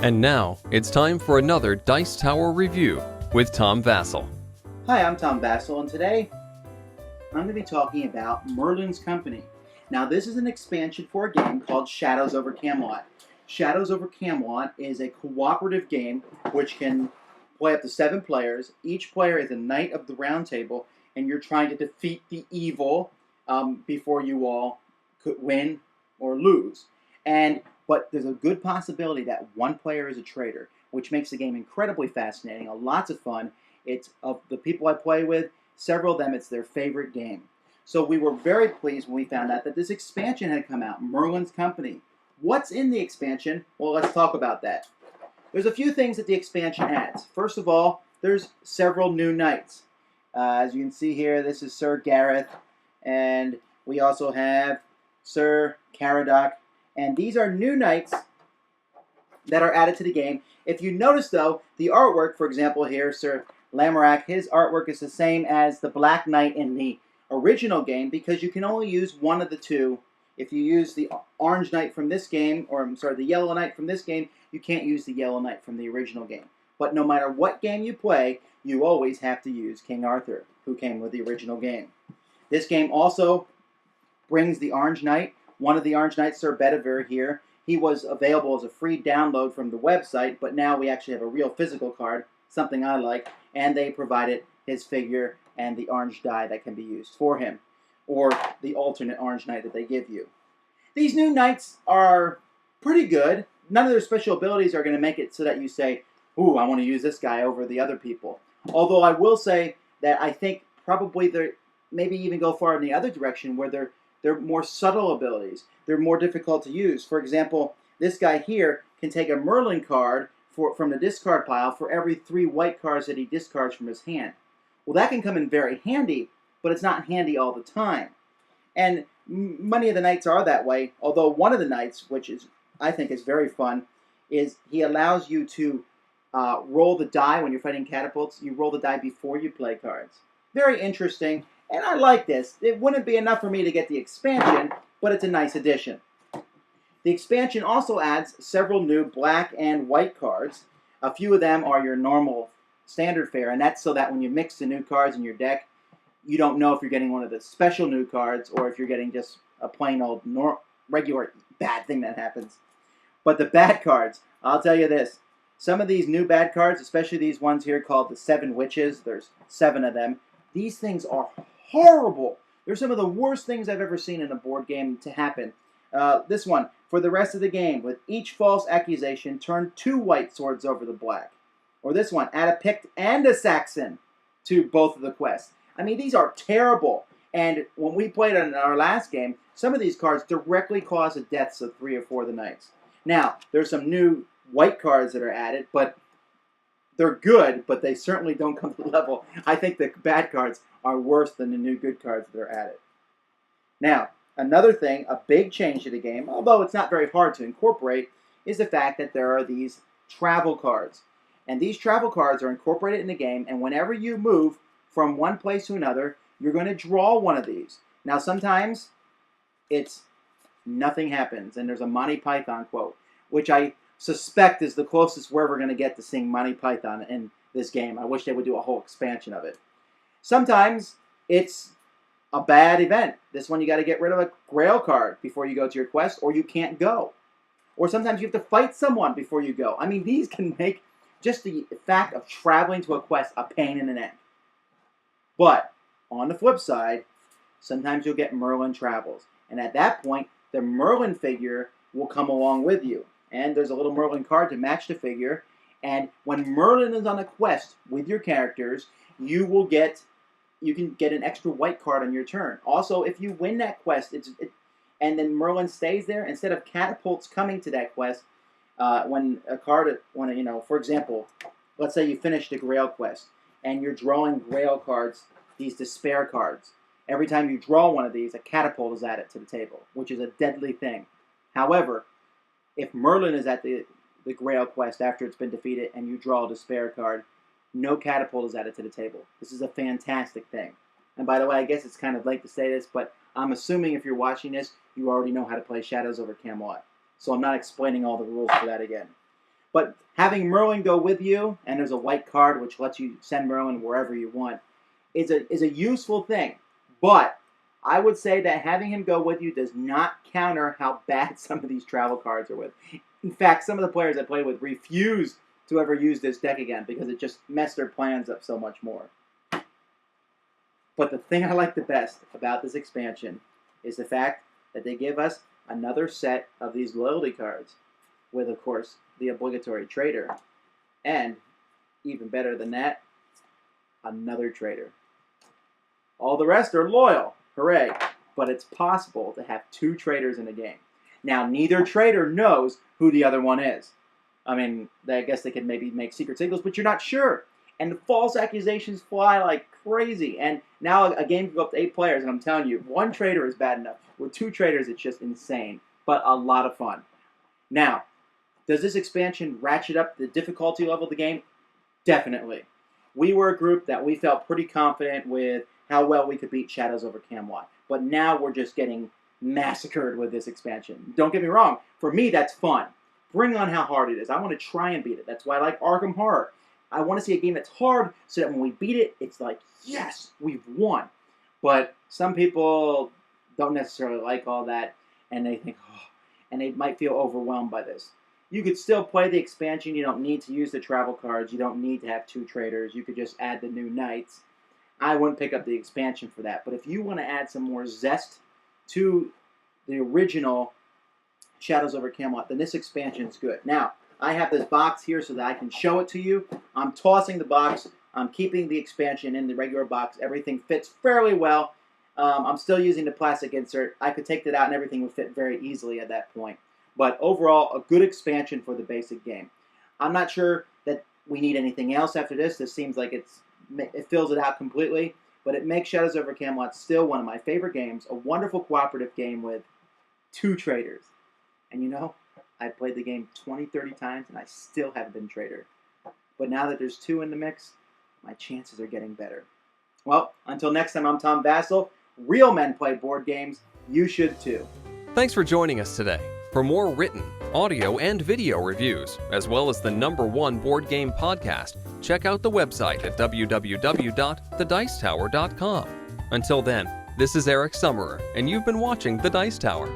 And now, it's time for another Dice Tower review with Tom Vasel. Hi, I'm Tom Vasel, and today I'm going to be talking about Merlin's Company. Now, this is an expansion for a game called Shadows over Camelot. Shadows over Camelot is a cooperative game which can play up to 7 players. Each player is a knight of the round table, and you're trying to defeat the evil before you all could win or lose. But there's a good possibility that one player is a traitor, which makes the game incredibly fascinating, lots of fun. It's of the people I play with, several of them, it's their favorite game. So we were very pleased when we found out that this expansion had come out, Merlin's Company. What's in the expansion? Well, let's talk about that. There's a few things that the expansion adds. First of all, there's several new knights. As you can see here, this is Sir Gareth, and we also have Sir Caradoc. And these are new knights that are added to the game. If you notice, though, the artwork, for example, here, Sir Lamorak, his artwork is the same as the Black Knight in the original game because you can only use one of the two. If you use the Orange Knight from this game, or I'm sorry, the Yellow Knight from this game, you can't use the Yellow Knight from the original game. But no matter what game you play, you always have to use King Arthur, who came with the original game. This game also brings the Orange Knight. One of the Orange Knights, Sir Bedivere here, he was available as a free download from the website, but now we actually have a real physical card, something I like, and they provided his figure and the orange die that can be used for him, or the alternate Orange Knight that they give you. These new knights are pretty good. None of their special abilities are going to make it so that you say, ooh, I want to use this guy over the other people. Although I will say that I think probably they're maybe even go far in the other direction where they're more subtle abilities. They're more difficult to use. For example, this guy here can take a Merlin card from the discard pile for every 3 white cards that he discards from his hand. Well, that can come in very handy, but it's not handy all the time. And many of the knights are that way, although one of the knights, which is I think is very fun, is he allows you to roll the die when you're fighting catapults. You roll the die before you play cards. Very interesting. And I like this. It wouldn't be enough for me to get the expansion, but it's a nice addition. The expansion also adds several new black and white cards. A few of them are your normal standard fare, and that's so that when you mix the new cards in your deck, you don't know if you're getting one of the special new cards or if you're getting just a plain old regular bad thing that happens. But the bad cards, I'll tell you this. Some of these new bad cards, especially these ones here called the 7 Witches, there's 7 of them, these things are horrible. They're some of the worst things I've ever seen in a board game to happen. This one, for the rest of the game, with each false accusation, turn 2 white swords over the black. Or this one, add a Pict and a Saxon to both of the quests. I mean, these are terrible. And when we played in our last game, some of these cards directly cause the deaths of 3 or 4 of the knights. Now, there's some new white cards that are added, but they're good, but they certainly don't come to the level. I think the bad cards are worse than the new good cards that are added. Now, another thing, a big change to the game, although it's not very hard to incorporate, is the fact that there are these travel cards. And these travel cards are incorporated in the game, and whenever you move from one place to another, you're going to draw one of these. Now, sometimes it's nothing happens, and there's a Monty Python quote, which I suspect is the closest we're ever going to get to seeing Monty Python in this game. I wish they would do a whole expansion of it. Sometimes it's a bad event. This one you got to get rid of a Grail card before you go to your quest, or you can't go. Or sometimes you have to fight someone before you go. I mean, these can make just the fact of traveling to a quest a pain in the neck. But on the flip side, sometimes you'll get Merlin travels. And at that point, the Merlin figure will come along with you. And there's a little Merlin card to match the figure. And when Merlin is on a quest with your characters, you can get an extra white card on your turn. Also, if you win that quest, and then Merlin stays there, instead of catapults coming to that quest, for example, let's say you finish the Grail quest, and you're drawing Grail cards, these despair cards. Every time you draw one of these, a catapult is added to the table, which is a deadly thing. However, if Merlin is at the Grail quest after it's been defeated and you draw a despair card, no catapult is added to the table. This is a fantastic thing. And by the way, I guess it's kind of late to say this, but I'm assuming if you're watching this, you already know how to play Shadows over Camelot. so I'm not explaining all the rules for that again. But having Merlin go with you, and there's a white card which lets you send Merlin wherever you want, is a useful thing. But I would say that having him go with you does not counter how bad some of these travel cards are with. In fact, some of the players I played with refuse to ever use this deck again because it just messed their plans up so much more. But the thing I like the best about this expansion is the fact that they give us another set of these loyalty cards with, of course, the obligatory trader. And, even better than that, another trader. All the rest are loyal. Hooray. But it's possible to have 2 traders in a game. Now, neither trader knows who the other one is. I mean, I guess they could maybe make secret signals, but you're not sure. And the false accusations fly like crazy. And now a game can go up to 8 players, and I'm telling you, 1 trader is bad enough. With 2 traders, it's just insane. But a lot of fun. Now, does this expansion ratchet up the difficulty level of the game? Definitely. We were a group that we felt pretty confident with how well we could beat Shadows over Camelot. But now we're just getting massacred with this expansion. Don't get me wrong. For me, that's fun. Bring on how hard it is. I want to try and beat it. That's why I like Arkham Horror. I want to see a game that's hard so that when we beat it, it's like, yes, we've won. But some people don't necessarily like all that, and they think, oh, and they might feel overwhelmed by this. You could still play the expansion. You don't need to use the travel cards. You don't need to have 2 traders. You could just add the new knights. I wouldn't pick up the expansion for that. But if you want to add some more zest to the original Shadows over Camelot, then this expansion is good. Now, I have this box here so that I can show it to you. I'm tossing the box. I'm keeping the expansion in the regular box. Everything fits fairly well. I'm still using the plastic insert. I could take that out and everything would fit very easily at that point. But overall, a good expansion for the basic game. I'm not sure that we need anything else after this. This seems like it fills it out completely. But it makes Shadows over Camelot still one of my favorite games. A wonderful cooperative game with 2 traders. And you know, I played the game 20, 30 times and I still haven't been trader. But now that there's 2 in the mix, my chances are getting better. Well, until next time, I'm Tom Vasel. Real men play board games. You should too. Thanks for joining us today. For more written, audio, and video reviews, as well as the #1 board game podcast, check out the website at www.thedicetower.com. Until then, this is Eric Summerer, and you've been watching The Dice Tower.